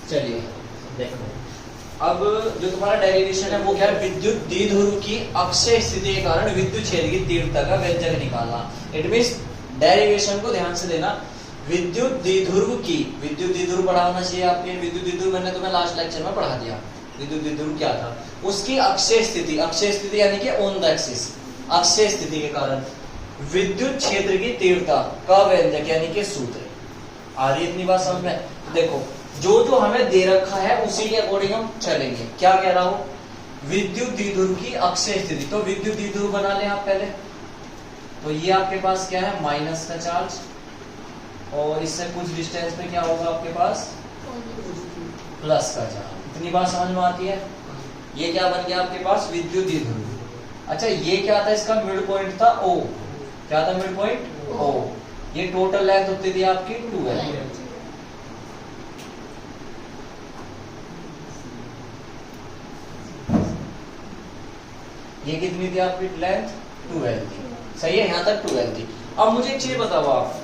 चलिए देखो, अब जो तुम्हारा डेरिवेशन है वो क्या है, विद्युत द्विध्रुव की अक्षय स्थिति के कारण विद्युत क्षेत्र की तीव्रता का व्यंजक निकालना। इट मींस डेरिवेशन को ध्यान से देना। विद्युत द्विध्रुव की, विद्युत द्विध्रुव पढ़ा होना चाहिए आपके, विद्युत द्विध्रुव मैंने तुम्हें लास्ट लेक्चर में पढ़ा दिया। विद्युत द्विध्रुव क्या था, उसकी अक्षय स्थिति, अक्षय स्थिति यानी कि ऑन द एक्सिस, अक्षय स्थिति के कारण विद्युत क्षेत्र की तीव्रता का व्यंजक यानी कि सूत्र। आ रही इतनी बात समझ में? देखो जो जो हमें दे रखा है उसी के अकॉर्डिंग हम चलेंगे। क्या कह रहा हूं, विद्युत द्विध्रुव की अक्षय स्थिति, तो विद्युत द्विध्रुव बना लें आप पहले। तो ये आपके पास क्या है, माइनस का चार्ज, और इससे कुछ डिस्टेंस पे क्या होगा आपके पास, प्लस का चार्ज। इतनी बात समझ में आती है? ये क्या बन गया आपके पास, विद्युत द्विध्रुव। अच्छा ये क्या था, इसका मिड पॉइंट था O। क्या था मिड पॉइंट? O। ये टोटल लेंथ होती थी आपकी 2L। ये कितनी थी आपकी लेंथ, 2L थी। सही है, यहां तक 2L थी। अब मुझे एक चीज बताओ आप,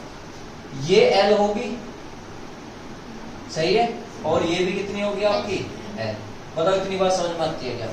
ये L होगी, सही है, और ये भी कितनी होगी आपकी L। बताओ इतनी बात समझ में आती है क्या?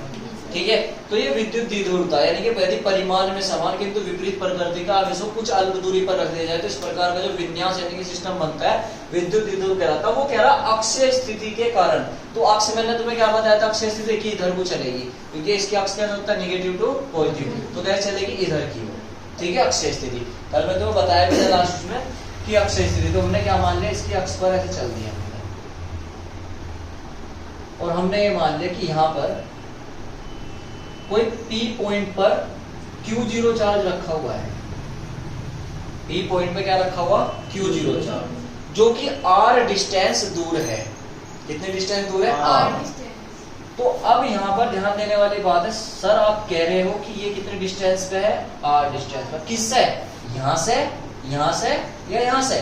ठीक है, तो ये विद्युत द्विध्रुवता यानी कि यदि परिमाण में समान किंतु विपरीत प्रकृति का आवेश कुछ अल्प दूरी पर रख दिया जाए तो इस प्रकार का जो विन्यास यानी कि सिस्टम बनता है विद्युत द्विध्रुव कहलाता है। वो कह रहा अक्षय स्थिति के कारण, तो अक्ष मैंने तुम्हें क्या बताया था, अक्षय स्थिति की इधर को चलेगी, क्योंकि इसकी अक्ष क्या होता है, नेगेटिव टू पॉजिटिव, तो कैसे चलेगी, इधर की हो। ठीक है, अक्षय स्थिति कल मैं तुम्हें बताया भी था लास्ट में कि अक्षय स्थिति, तो हमने क्या मान लिया, इसकी अक्ष पर ऐसे चल दिया और हमने ये मान लिया कि यहाँ पर कोई P पॉइंट पर Q0 चार्ज रखा हुआ है। P पॉइंट पे क्या रखा हुआ, Q0 चार्ज, जो कि R डिस्टेंस दूर है। कितने डिस्टेंस दूर है, R। तो अब यहाँ पर ध्यान देने वाली बात है, सर आप कह रहे हो कि ये कितने डिस्टेंस पे है, R डिस्टेंस पे। किससे, यहाँ से, यहाँ से या यहाँ से,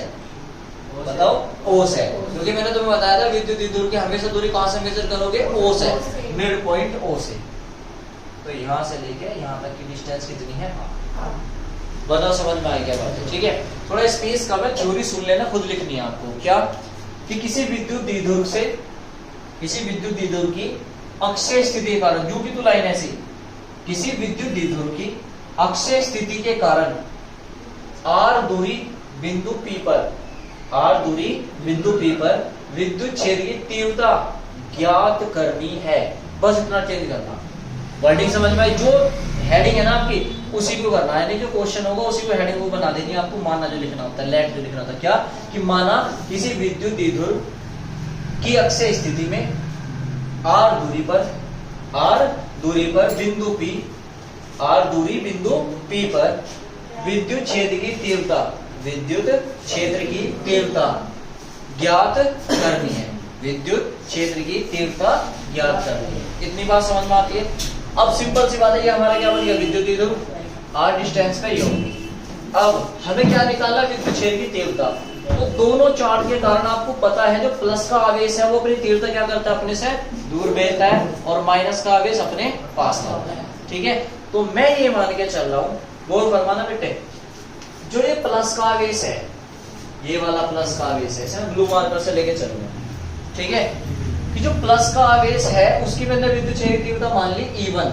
बताओ, O से। क्योंकि मैंने तुम्हें बताया था विद्युत द्विध्रुव की हमेशा दूरी कहां से मेजर करोगे, O से, मिड पॉइंट O से। तो यहां से लेके यहां तक की डिस्टेंस कितनी है, बताओ समझ में आई क्या बात है? ठीक है, थोड़ा स्पेस कम है, थ्योरी सुन लेना, खुद लिखनी है आपको। क्या कि किसी विद्युत द्विध्रुव से, किसी विद्युत द्विध्रुव की अक्षय स्थिति के कारण, जो कि तो लाइन ऐसी, किसी विद्युत द्विध्रुव की अक्षय स्थिति के कारण R दूरी बिंदु P पर, R दूरी बिंदु P पर विद्युत क्षेत्र की तीव्रता ज्ञात करनी है। बस इतना चेंज करना, वर्डिंग समझ में आई? जो हेडिंग है ना आपकी उसी को करना है, नहीं जो क्वेश्चन होगा उसी को हेडिंग को बना देनी है आपको। माना जो लिखना होता है, लेट जो लिखना होता है, क्या कि माना किसी विद्युत द्विध्रुव की अक्षय स्थिति में R दूरी पर बिंदु P, R दूरी बिंदु P पर विद्युत क्षेत्र की तीव्रता, विद्युत क्षेत्र की तीव्रता ज्ञात करनी है, विद्युत क्षेत्र की तीव्रता ज्ञात करनी है। इतनी बात समझ में आती है? अब सिंपल सी बात है, ये हमारा क्या बन गया, विद्युत द्विध्रुव R डिस्टेंस पे ही। अब हमें क्या निकालना, विद्युत क्षेत्र की तीव्रता। तो दोनों चार्ज के कारण आपको पता है जो प्लस का आवेश है वो अपनी तीव्रता क्या करता है, अपने से दूर भेजता है, और माइनस का आवेश अपने पास लाता है। ठीक है, तो मैं ये मान के चल रहा हूँ, गौर फरमाना बेटे, जो ये प्लस का आवेश है, ये वाला प्लस का आवेश है, ब्लू मार्कर से लेके चलूंगा। ठीक है, कि जो प्लस का आवेश है उसकी मैंने विद्युत क्षेत्र की तीव्रता मान ली E1,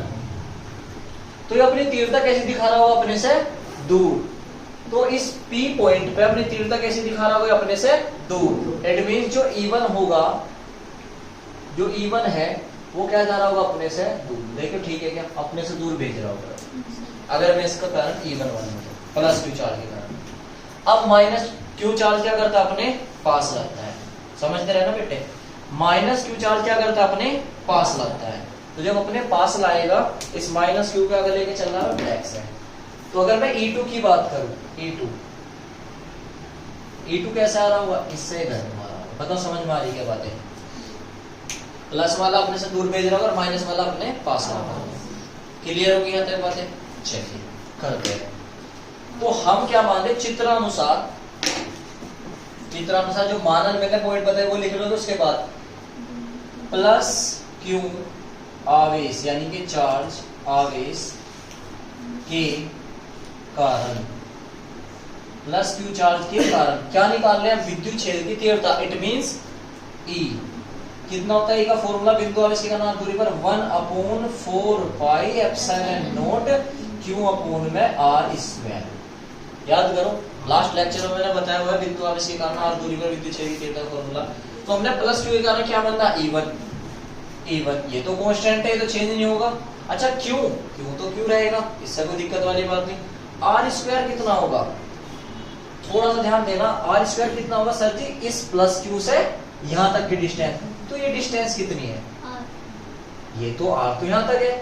तो ये अपनी तीव्रता कैसे दिखा रहा होगा, अपने से दूर। तो इस P पॉइंट पे अपनी तीव्रता कैसे दिखा रहा होगा, अपने से दूर। इट मींस जो E1 होगा, जो E1 है वो क्या जा रहा होगा, अपने से दूर। देखो ठीक है क्या, अपने से दूर भेज रहा होगा। अगर मैं इसका कारण E1 मान प्लस Q चार्ज के कारण। अब माइनस Q चार्ज क्या करता है, अपने पास लाता है। समझते रहे ना बेटे, माइनस Q चार्ज क्या करता है, अपने पास लाता है। तो जब अपने पास लाएगा, इस माइनस Q को अगर लेके चल रहा है x है। तो अगर मैं E2 की बात करूं, E2 कैसा आ रहा होगा, इससे इधर आ रहा होगा। बताओ समझ में आ रही क्या बात है? प्लस वाला अपने से दूर भेज रहा होगा और माइनस वाला अपने पास ला रहा होगा। क्लियर होगी यहाँ तक बातें? चलिए करते हैं। तो हम क्या मान ले, चित्रानुसार जो मानन मैंने पॉइंट बताया वो लिख लो। तो उसके बाद प्लस Q आवेश यानी कि चार्ज आवेश के कारण, प्लस Q चार्ज के कारण क्या निकाल रहे हैं, विद्युत क्षेत्र की तीव्रता। इट मींस E कितना होता है, का फॉर्मूला बिंदु आवेश के कारण दूरी पर 1/4 pi epsilon naught Q upon में आर स्क्वायर। याद करो लास्ट लेक्चर में मैंने बताया हुआ है बिंदु आवेश के कारण आर दूरी पर विद्युत क्षेत्र की तीव्रता फॉर्मूला। तो हमने प्लस क्यू के कारण क्या बनता है, E1 ये तो कांस्टेंट है, ये तो चेंज नहीं होगा। अच्छा क्यू तो क्यू रहेगा, इससे कोई दिक्कत वाली बात नहीं। आर स्क्वायर कितना होगा, थोड़ा सा ध्यान देना, आर स्क्वायर कितना होगा सर जी, इस प्लस क्यू से यहाँ तक की डिस्टेंस, तो ये डिस्टेंस कितनी है, ये तो आर तो यहाँ तक है,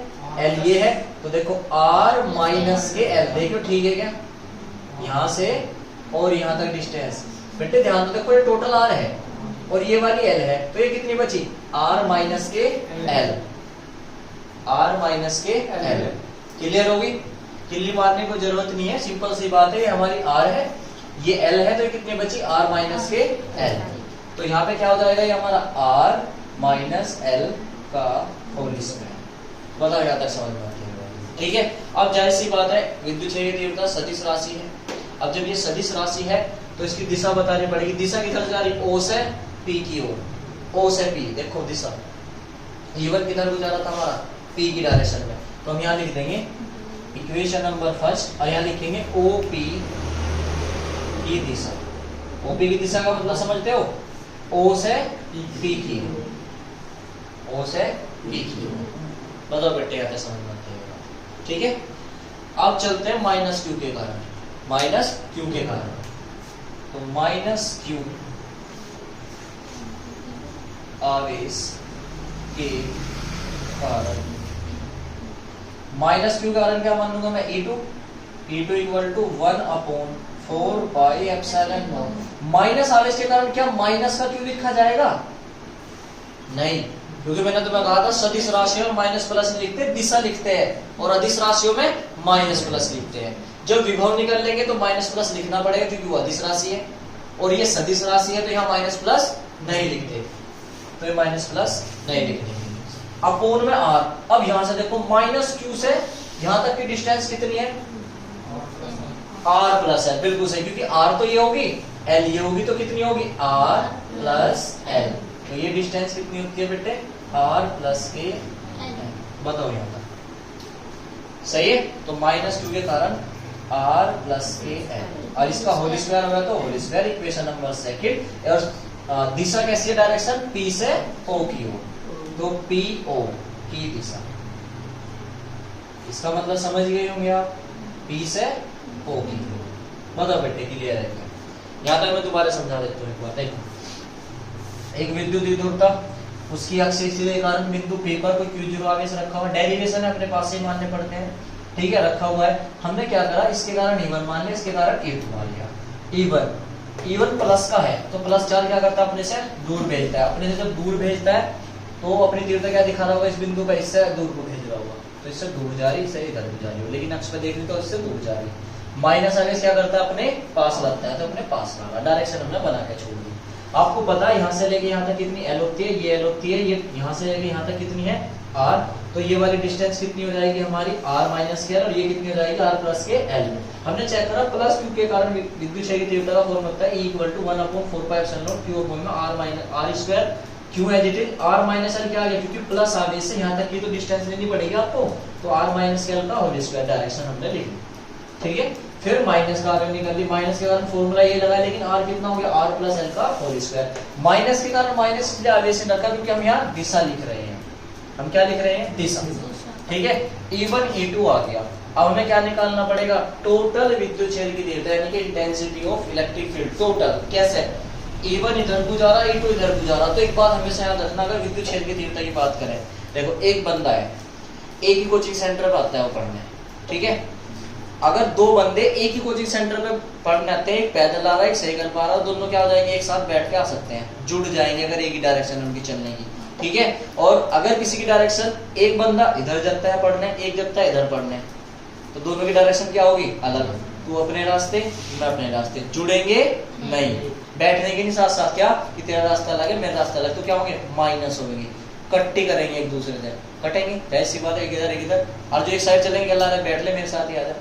एल ये है, तो देखो आर माइनस के एल, देखो ठीक है क्या, यहाँ से और यहाँ तक डिस्टेंस। बेटे ध्यान दो, देखो ये टोटल आर है और ये वाली एल है, तो ये कितनी बची, are minus K L, are minus K L. Clear होगी, किल्ली मारने को जरूरत नहीं है, सिंपल सी बात है, ये हमारी आर है, ये एल है, तो ये कितनी बची, आर माइनस के एल। तो यहाँ पे क्या हो जाएगा, ये हमारा आर माइनस एल का होल स्क्वायर। बताओ यहाँ तक समझ में आती है, ठीक है। अब जाहिर सी बात है विद्युत क्षेत्र की तीव्रता सदिश राशि है। अब जब ये सदिश राशि है तो इसकी दिशा बतानी पड़ेगी। दिशा किधर जा रही, ओ से पी की ओर, ओ से पी, देखो दिशा E1 किधर को जा रहा था हमारा, पी की डायरेक्शन में, तो हम यहाँ लिख देंगे इक्वेशन नंबर फर्स्ट, और यहाँ लिखेंगे OP की दिशा। OP की दिशा का मतलब समझते हो, O से P की, O से P की। बताओ बेटे यहाँ पे समझ में आते हैं, ठीक है। अब चलते हैं माइनस क्यू के कारण, माइनस क्यू के कारण, तो माइनस क्यू आवेश के कारण, माइनस क्यू कारण क्या मान लूंगा मैं, E2 equal to 1/4 pi epsilon naught. Minus आवेश के कारण क्या माइनस का क्यू लिखा जाएगा, नहीं, क्योंकि मैंने तुम्हें कहा था सदिश राशियों में माइनस प्लस लिखते हैं, दिशा लिखते हैं, और अदिश राशियों में माइनस प्लस लिखते हैं। जब विभव निकल लेंगे तो माइनस प्लस लिखना पड़ेगा, क्योंकि वो अदिश राशि है और ये सदिश राशि है, तो यहाँ माइनस प्लस नहीं लिखते, तो ये माइनस प्लस नहीं लिखते। अपोन में आर, अब यहां से देखो माइनस क्यू से यहां तक की डिस्टेंस कितनी है, आर प्लस एल, बिल्कुल सही, क्योंकि आर तो ये होगी, एल ये होगी, तो कितनी होगी, आर प्लस एल। तो ये डिस्टेंस कितनी होती है बेटे, आर प्लस के एल। बताओ यहाँ पर सही है। तो माइनस क्यू के कारण आर प्लस के एल, और इसका होल स्क्वायर होगा तो whole square, equation number second. और दिशा कैसी है, डायरेक्शन पी से ओ की ओर, तो PO की दिशा, इसका मतलब समझ गए होंगे आप, P से O की ओर। बताओ बेटे क्लियर है क्या, यहाँ तक मैं दोबारा समझा देता हूँ एक बात। एक विद्युत द्विध्रुवता, उसकी अक्षीय के कारण बिंदु P पर कोई Q0 आवेश रखा हुआ, डेरिवेशन अपने पास से मानने पड़ते हैं, ठीक है, रखा हुआ है। हमने क्या करा, इसके कारण E1 मान लिया, इसके कारण E2 मान लिया। E1 प्लस का है, तो प्लस चार्ज क्या करता है, अपने से दूर भेजता है, अपने से जब दूर भेजता है तो अपनी तीव्रता क्या दिखा रहा होगा, इस बिंदु पर इससे दूर को भेज रहा होगा, तो इससे दूर जा रही, इससे इधर भी जा रही हो, लेकिन अक्ष पे देख रही तो इससे दूर जा रही। माइनस आवेश क्या करता है, अपने पास लाता है, तो अपने पास ला, डायरेक्शन हमने बना के छोड़ दी। आपको पता है यहाँ से लेके यहाँ तक कितनी एल होती है, ये एल होती है, ये यहाँ से लेके यहाँ तक कितनी है, आर, तो ये वाली डिस्टेंस कितनी हो जाएगी हमारी, आर माइनस के एल, और ये कितनी हो जाएगी, आर प्लस के एल। हमने चेक करा प्लस क्यू के कारण विद्युत क्षेत्र की तीव्रता का फॉर्मूला होता है E equal to 1/4 pi epsilon naught Q upon में आर माइनस आर स्क्वायर, क्यों as it is, R minus L क्या आ गया, क्योंकि प्लस आवेश से यहाँ तक की तो डिस्टेंस लेनी पड़ेगी आपको, तो आर माइनस के एल का होल स्क्वायर, डायरेक्शन हमने लिख ली, ठीक है। फिर माइनस का आर निकाल ली, माइनस के कारण फॉर्मूला ये लगा, लेकिन आर कितना हो गया, आर प्लस एल का होल स्क्वायर। माइनस के कारण माइनस इसलिए आवेश से रखा क्योंकि हम यहाँ दिशा लिख रहे हैं, हम क्या लिख रहे हैं, दिशा, ठीक है। E1 E2 आ गया, अब हमें क्या निकालना पड़ेगा, टोटल विद्युत क्षेत्र की तीव्रता, यानी कि intensity of electric field, total कैसे, E1 इधर को जा रहा है, E2 इधर को जा रहा है। तो एक बात हमेशा याद रखना, अगर विद्युत क्षेत्र की तीव्रता की बात करें, देखो एक बंदा है, एक ही कोचिंग सेंटर पर आता है वो पढ़ने, ठीक है। अगर दो बंदे एक ही कोचिंग सेंटर पे पढ़ने आते हैं, एक पैदल आ रहा है, एक साइकिल पर आ रहा है, दोनों क्या हो जाएंगे, एक साथ बैठ के आ सकते हैं, जुड़ जाएंगे अगर एक ही डायरेक्शन उनकी चलने की, ठीक है। और अगर किसी की डायरेक्शन, एक बंदा इधर जाता है पढ़ने, एक जाता है इधर पढ़ने, तो दोनों की डायरेक्शन क्या होगी, अलग, तू अपने रास्ते मैं अपने रास्ते, जुड़ेंगे नहीं, बैठने के नहीं, साथ साथ क्या कि तेरा रास्ता अलग है मेरा रास्ता अलग, तो क्या होंगे, माइनस होंगे, कट्टी करेंगे एक दूसरे से, कटेंगे, ऐसी बात है, एक इधर, और जो एक साइड चलेंगे अल्लाह ने बैठ ले मेरे साथ ही आ जा,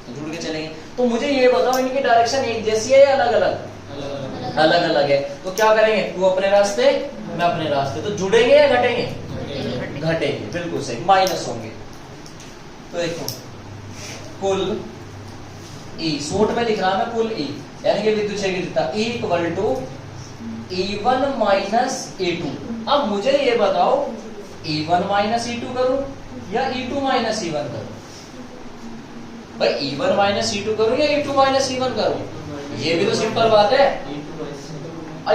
जुड़ के चलेंगे। तो मुझे ये बताओ इनकी डायरेक्शन एक जैसी है या अलग अलग, अलग अलग है, तो क्या करेंगे, तू अपने रास्ते मैं अपने रास्ते, तो जुड़ेंगे या घटेंगे, घटेंगे, बिल्कुल सही, माइनस होंगे। तो देखो कुल ई, शॉर्ट में लिख रहा मैं कुल ई, यानी कि विद्युत क्षेत्र की तीव्रता E equal to E1 minus E2। अब मुझे ये बताओ E1 माइनस E2 करूं या E2 माइनस E1 करूं? भाई E1 माइनस E2 करूं या E2 माइनस E1 करूं? ये भी तो सिंपल बात है।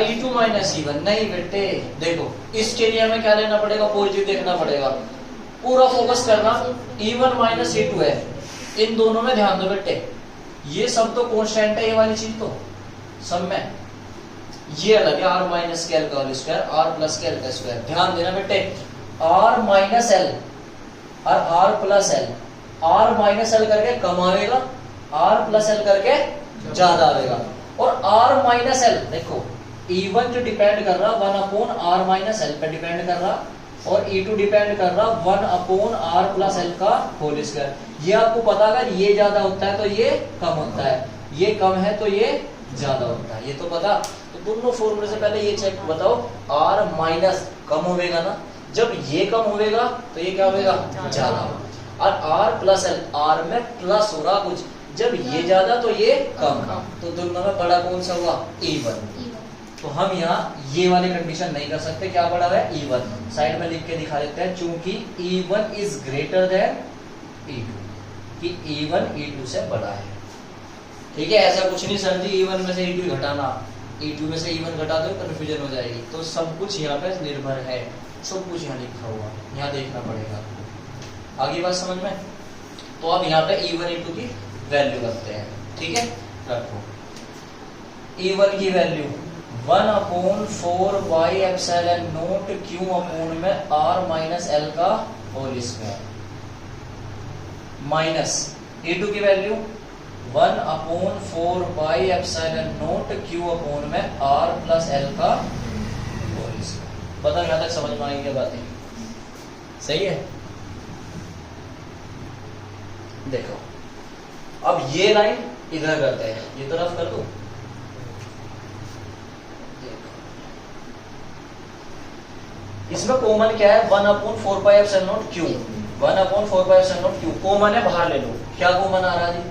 E2 माइनस E1 नहीं बेटे, देखो इस एरिया में क्या लेना पड़ेगा, पॉजिटिव देखना पड़ेगा, पूरा फोकस करना। E1 माइनस E2 है, इन दोनों में ध्यान दो बेटे, ये सब तो कांस्टेंट है, ये वाली चीज तो सब में, ये अलग है, r माइनस के एल का होल स्क्वायर, r प्लस के एल का स्क्वायर। ध्यान देना बेटे, r माइनस एल और r plus L, r minus L करके कम आएगा, r प्लस एल करके ज्यादा आएगा। और r माइनस एल देखो, E1 जो डिपेंड कर रहा 1 अपॉन r माइनस एल पे डिपेंड कर रहा, और E2 डिपेंड कर रहा 1 अपॉन r प्लस एल का होल स्क्वायर। ये आपको पता, अगर ये ज्यादा होता है तो ये कम होता है, ये कम है तो ये ज्यादा होता है, ये तो पता। तो दोनों फॉर्मूले से पहले ये चेक बताओ, r माइनस कम होगा ना, जब ये कम होगा तो ये क्या होगा, ज्यादा होगा। और r प्लस एल, r में प्लस हो रहा कुछ, जब ये ज्यादा तो ये कम, तो दोनों में बड़ा कौन सा हुआ, E1। तो हम यहाँ ये वाली कंडीशन नहीं कर सकते, क्या बड़ा है, E1। साइड में लिख के दिखा देते हैं, चूंकि E1 is greater than E2, कि E1 E2 से बड़ा है। ठीक है, ऐसा कुछ नहीं सर जी E1 में से E2 घटाना, E2 में से E1 घटा दो कन्फ्यूजन हो जाएगी। तो सब कुछ यहाँ पे निर्भर है, सब कुछ यहाँ लिखा हुआ, यहाँ देखना पड़ेगा। आगे बात समझ में? तो अब यहाँ पे E1 E2 की वैल्यू रखते हैं, ठीक है, रखो। E1 की value 1 upon 4 by epsilon naught Q upon में R माइनस L का होल स्क्वायर, माइनस E2 की value 1 upon 4 by epsilon naught Q upon में R प्लस L का होल स्क्वायर। बताओ यहाँ तक समझ में आई क्या बातें, सही है? देखो अब ये लाइन इधर करते हैं, ये तरफ कर दो, इसमें कॉमन क्या है, 1 upon 4 pi epsilon naught Q, 1 upon 4 pi epsilon naught Q common है, बाहर ले लो। क्या कॉमन आ रहा है जी,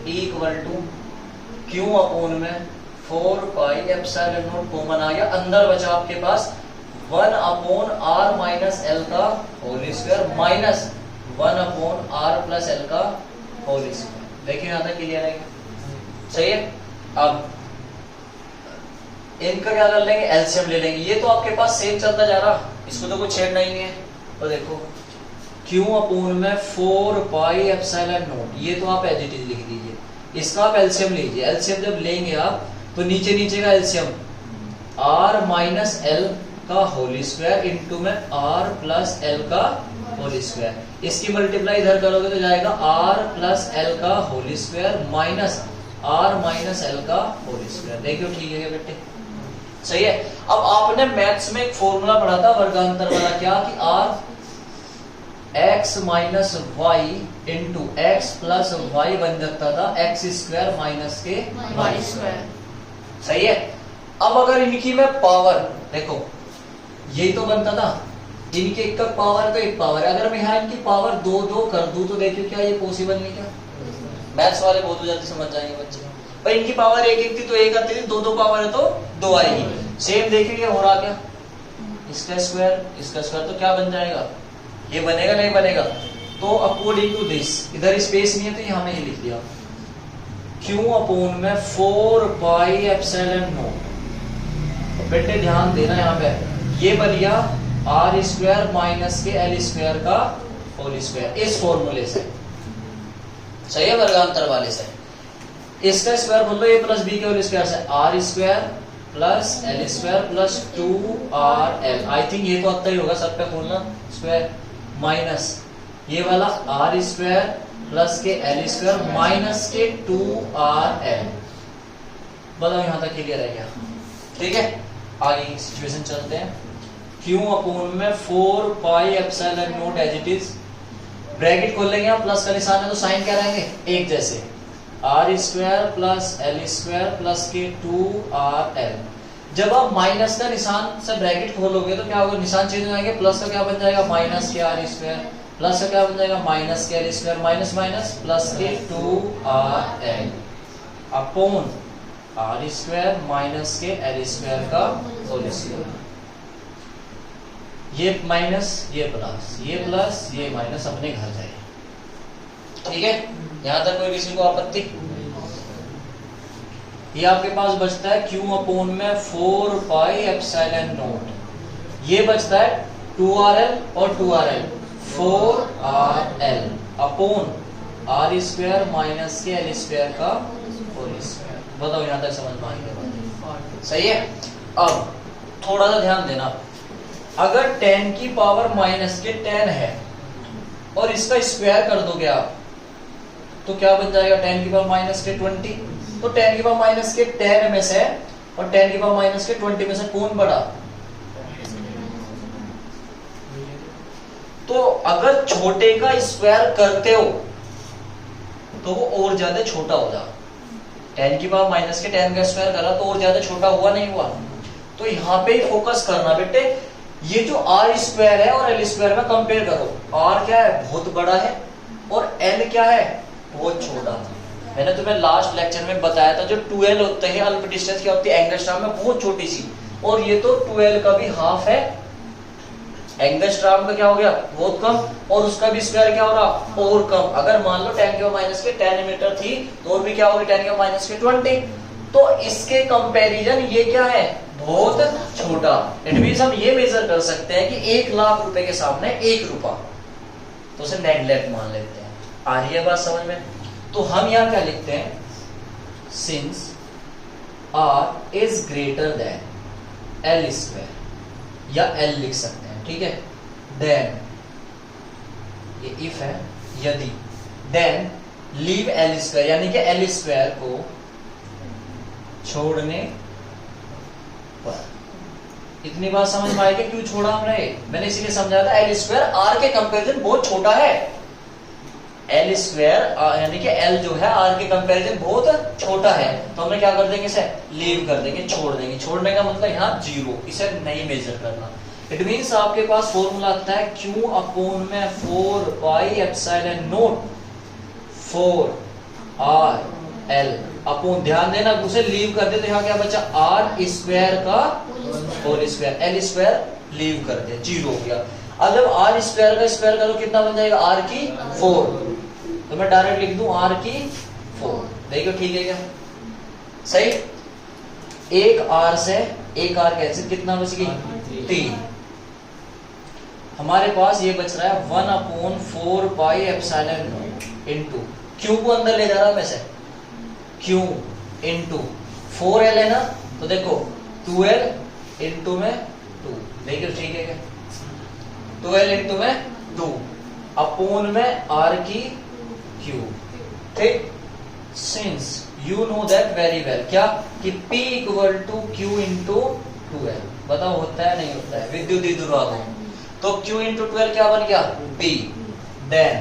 E equal to Q upon में 4 पाई एप्सिलॉन नॉट कॉमन आ गया, अंदर बचा आपके पास 1 अपॉन R माइनस L का whole square minus 1 upon R plus L का होल स्क्वायर। देखिए यहाँ तक क्लियर है, सही है? अब इनका क्या कर लेंगे, एलसीएम ले लेंगे। ये तो आपके पास सेम चलता जा रहा, इसको तो कुछ छेड़ना ही नहीं है। तो देखो Q अपॉन में 4 पाई एप्सिलॉन नॉट, ये तो आप एज इट इज लिख दीजिए, इसका आप एलसीएम लीजिए। एलसीएम जब लेंगे आप तो नीचे नीचे का एलसीएम R माइनस L का होल स्क्वायर इंटू में R प्लस L का होल स्क्वायर, इसकी मल्टीप्लाई इधर करोगे तो जाएगा R प्लस L का whole square minus R minus L का होल स्क्वायर। देखियो ठीक है बेटे, सही है? अब आपने मैथ्स में एक फॉर्मूला पढ़ा था वर्गांतर वाला, क्या कि R x minus Y into X plus Y बन जाता था एक्स स्क्वायर माइनस के वाई स्क्वायर, सही है? अब अगर इनकी में पावर देखो, यही तो बनता था, इनके एक पावर का एक पावर है, अगर मैं यहाँ इनकी पावर 2 कर दूं तो देखियो क्या ये पॉसिबल नहीं? क्या मैथ्स वाले बहुत जल्दी समझ जाएंगे बच्चे। पर इनकी पावर 1 थी तो 1 आती थी, 2 पावर है तो 2 आएगी। सेम देखिए हो रहा क्या, इसका स्क्वायर तो क्या बन जाएगा, ये बनेगा नहीं बनेगा? तो अकॉर्डिंग टू दिस, इधर स्पेस नहीं है तो यहाँ में लिख दिया Q अपॉन में 4 पाई एप्सिलॉन नॉट। बेटे ध्यान देना यहाँ पे, ये बन गया R स्क्वायर माइनस के L स्क्वायर का होल स्क्वायर, इस फॉर्मूले से, सही है? वर्गांतर वाले से इसका स्क्वायर बोल लो a प्लस बी के होल स्क्वायर से R square plus L square plus 2RL। I think ये तो आता ही होगा, सब पे खोलना स्क्वायर माइनस ये वाला R स्क्वायर प्लस के L स्क्वायर माइनस के 2RL। बताओ यहाँ तक क्लियर है क्या? ठीक है, आगे सिचुएशन चलते हैं। Q अपॉन में 4 pi epsilon naught as it is, bracket खोल लेंगे, प्लस का निशान है तो साइन क्या रहेंगे एक जैसे, R square plus L square plus K 2RL। जब आप माइनस का निशान से ब्रैकेट खोलोगे तो क्या होगा, निशान चेंज हो जाएंगे, प्लस का क्या बन जाएगा minus K R square, plus का क्या बन जाएगा minus K R square, minus minus plus K 2rl upon R square minus K L square का होल स्क्वायर। ये माइनस ये प्लस ये माइनस अपने घर जाए। ठीक है, यहां तक कोई किसी को आपत्ति? ये आपके पास बचता है q अपॉन में 4 पाई एप्सिलॉन नॉट, ये बचता है 2rl और 2rl 4rl upon R square minus K L square का होल स्क्वायर। बताओ यहां तक समझ में आएगा? सही है। अब थोड़ा सा ध्यान देना, अगर 10 की पावर माइनस के 10 है और इसका स्क्वायर कर दोगे आप तो क्या बन जाएगा 10 की पावर माइनस के 20। तो 10 की पावर माइनस के 10 में से और 10 की पावर माइनस के 20 में से कौन बड़ा? तो अगर छोटे का स्क्वायर करते हो तो वो और ज्यादा छोटा हो जाए। 10 की पावर माइनस के 10 का स्क्वायर करा तो और ज्यादा छोटा हुआ नहीं हुआ? तो यहाँ पे ही फोकस करना बेटे, ये जो आर स्क्वायर है और एल स्क्वायर में कंपेयर करो। आर क्या है, बहुत बड़ा है, और एल क्या है, बहुत छोटा। मैंने तुम्हें लास्ट लेक्चर में बताया था जो 12 होते हैं अल्प डिस्टेंस क्या होती है, एंगस्ट्रॉम में बहुत छोटी सी, और ये तो 12 का भी हाफ है। एंगस्ट्रॉम का क्या हो गया, बहुत कम, और उसका भी स्क्वायर क्या हो रहा, और कम। अगर मान लो 10 की पावर माइनस के 10 मीटर थी तो और भी क्या होगी 10 की पावर माइनस के 20। तो इसके कंपैरिजन ये क्या है, बहुत छोटा। इट मींस हम ये मेजर कर सकते हैं कि 1 लाख रुपए के सामने 1 रुपया, तो उसे नेगलेक्ट मान लेते हैं। आ रही है बात समझ में? तो हम यहाँ क्या लिखते हैं, since r is greater than L square, या एल लिख सकते हैं, ठीक है। देन ये इफ है, यदि, देन लीव एल स्क्वायर, यानी कि एल स्क्वायर को छोड़ने पर। इतनी बात समझ में आएगी क्यों छोड़ा हमने? मैंने इसीलिए समझाया था, एल स्क्वायर आर के कंपैरिजन बहुत छोटा है। एल स्क्वायर यानी कि एल जो है आर के कंपैरिजन बहुत छोटा है, तो हमने क्या कर देंगे, इसे लीव कर देंगे, छोड़ देंगे। छोड़ने का मतलब यहाँ 0, इसे नहीं मेजर करना। इट मींस आपके पास फॉर्मूला आता है q अपॉन में 4 pi epsilon not 4rl upon, ध्यान देना उसे लीव कर दे तो यहाँ क्या बचा, आर स्क्वायर का whole square, L square leave कर दे, 0 हो गया। अब जब आर स्क्वायर का स्क्वायर करो कितना बन जाएगा, आर की 4, तो मैं डायरेक्ट लिख दूं आर की 4। देखो ठीक है क्या, सही। एक आर से एक आर कैंसिल, कितना बच गई 3। हमारे पास ये बच रहा है 1 upon 4 pi epsilon not into, Q को अंदर ले जा रहा हूं मैं से, क्यू इनटू 4l है ना, तो देखो 12 इनटू में 2, देखिए ठीक है क्या, 12 इनटू में 2 अपॉन में r की क्यूब, ठीक। Since you know that very well, क्या कि p equal to q into 2l, बताओ होता है नहीं होता है, विद्युत द्विध्रुव। तो q इंटू 12 क्या बन गया p, then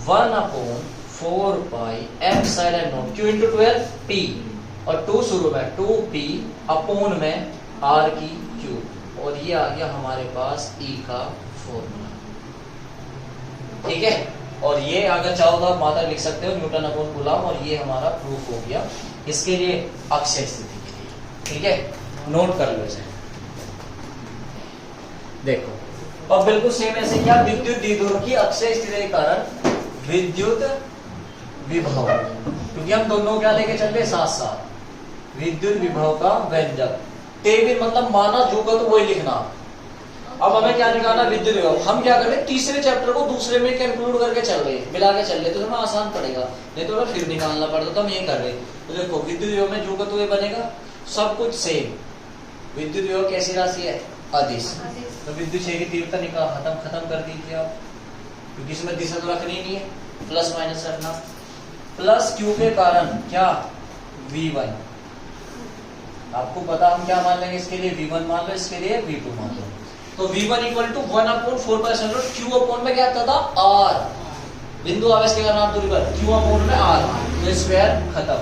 1 upon 4 pi epsilon naught, q into 12 p और 2 शुरू में 2p अपॉन में r की क्यूब, और ये आ गया हमारे पास E का फॉर्मूला, ठीक है। और ये अगर चाहो तो आप मात्रा लिख सकते हो न्यूटन अपॉन कूलम, और ये हमारा प्रूफ हो गया इसके लिए अक्षय स्थिति के लिए, ठीक है। नोट कर लो इसे, देखो। और बिल्कुल सेम ऐसे क्या, विद्युत द्विध्रुव की अक्षय स्थिति के कारण विद्युत विभव, क्योंकि हम दोनों क्या लेके चल रहे साथ साथ, विद्युत विभव का व्यंजक, तेविर मतलब माना जो का तो वही लिखना। अब हमें क्या निकालना, विद्युत विभव। हम क्या कर रहे हैं, तीसरे चैप्टर को दूसरे में कंक्लूड करके चल रहे हैं, मिला के चल रहे, तो हमें आसान पड़ेगा, नहीं तो फिर निकालना पड़ता, तो हम ये कर रहे हैं। तो देखो विद्युत विभव में जो का तो ये बनेगा, सब कुछ सेम। विद्युत विभव कैसी राशि है, अदिश, तो विद्युत क्षेत्र की तीव्रता निकाल खत्म कर दीजिए आप, क्योंकि इसमें दिशा तो रखनी नहीं है, प्लस माइनस रखना। प्लस क्यू के कारण क्या, V1, आपको पता हम क्या मान लेंगे इसके लिए, V1 मान लो, इसके लिए V2 मान लो। तो V1 equal to 1 upon 4 pi epsilon naught, Q upon में क्या आता था R, बिंदु आवेश के कारण आप दूरी पर, Q अपॉन में R, तो स्क्वायर खत्म,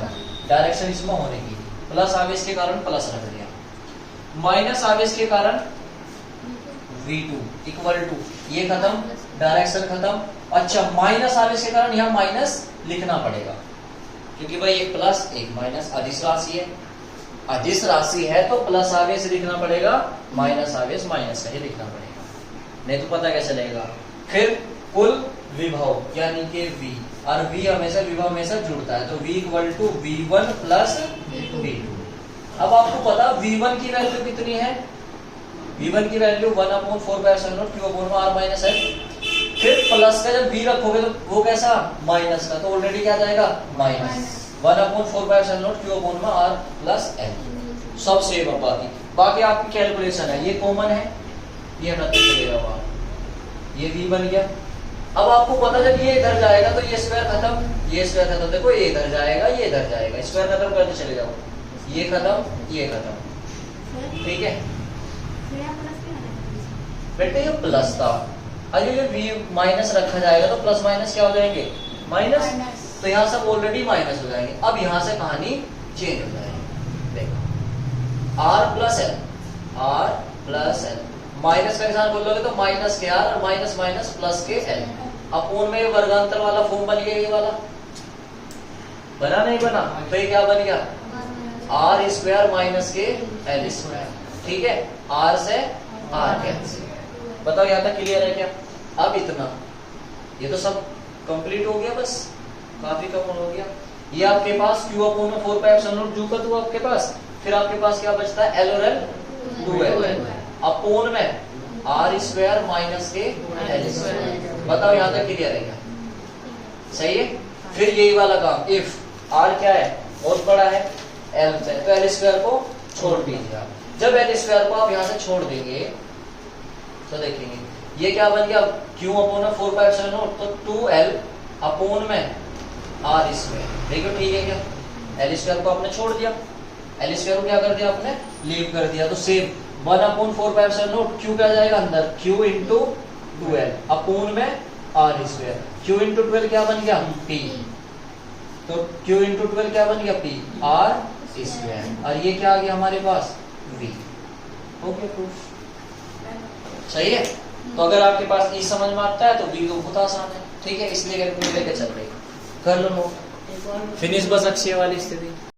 डायरेक्शन इसमें होने की, प्लस आवेश के कारण प्लस रख दिया। माइनस आवेश के कारण V2 इक्वल टू, ये खत्म, डायरेक्शन खत्म। अच्छा, माइनस आवेश के कारण यहाँ माइनस लिखना पड़ेगा, क्योंकि भाई एक प्लस एक माइनस अदिश राशि है। अदिश राशि है तो प्लस आवेश लिखना पड़ेगा, माइनस आवेश माइनस का ही लिखना पड़ेगा, नहीं तो पता कैसे लगेगा। फिर कुल विभव यानी कि V, और V हमेशा विभव हमेशा जुड़ता है, तो V equal to V1 plus V2। अब आपको पता V1 की वैल्यू कितनी है, V1 की वैल्यू 1/4 Q/r माइनस है। फिर प्लस का जब V रखोगे तो वो कैसा, माइनस का, तो ऑलरेडी क्या जाएगा, माइनस 1/4 Q/r प्लस L। सब सेम है। बाकी आपकी कैलकुलेशन है, ये कॉमन है, ये नथिंग चलेगा वहां, ये V बन गया। अब आपको पता जब ये इधर जाएगा तो ये स्क्वायर खत्म, ये स्क्वायर खत्म, देखो ये इधर जाएगा, ये इधर जाएगा, स्क्वायर खत्म करके चले जाओ, ये खत्म, ये खत्म, ठीक है बेटे। ये प्लस था, अगर ये V माइनस रखा जाएगा तो प्लस माइनस क्या हो जाएंगे, माइनस, तो यहाँ सब ऑलरेडी माइनस हो जाएंगे। अब यहाँ से कहानी चेंज हो जाएगी, देखो R plus L, R plus L, minus का निशान बोलोगे तो माइनस के R और माइनस माइनस प्लस के L। अपोन में वर्गांतर वाला फॉर्म बन गया, ये वाला बना नहीं बना, तो ये क्या बन गया, R स्क्वायर माइनस के L स्क्वायर, ठीक है, R से R कैंसिल। बताओ यहाँ तक क्लियर है क्या। अब इतना, ये तो सब कंप्लीट हो गया, बस काफी कम हो गया। ये आपके पास Q/4 जू का तो आपके पास, फिर आपके पास क्या बचता है, L और L 2L, अपोन में R स्क्वायर माइनस के L स्क्वायर। बताओ यहाँ तक क्लियर है क्या, सही है। फिर यही वाला काम, इफ R क्या है, बहुत बड़ा है L से, तो L स्क्वायर को छोड़ दीजिए। जब L स्क्वायर को आप यहाँ से छोड़ देंगे तो देखेंगे ये क्या बन गया, Q/4 तो 2L अपोन में R स्क्वायर। देखो ठीक है क्या, L स्क्वायर को आपने छोड़ दिया, L स्क्वायर को क्या कर दिया आपने, लीव कर दिया, तो सेम 1/4 Q क्या जाएगा अंदर, Q इंटू 2L अपोन में R स्क्वायर। Q इंटू 12 क्या बन गया, P, तो Q इंटू 12 क्या बन गया, P R स्क्वायर, और ये क्या आ गया हमारे पास, V। ओके प्रूफ सही है। तो अगर आपके पास ई समझ में आता है तो बी तो बहुत आसान है, ठीक है, इसलिए लेके चल रही, कर लो नोट, फिनिश बस अक्षय वाली स्थिति।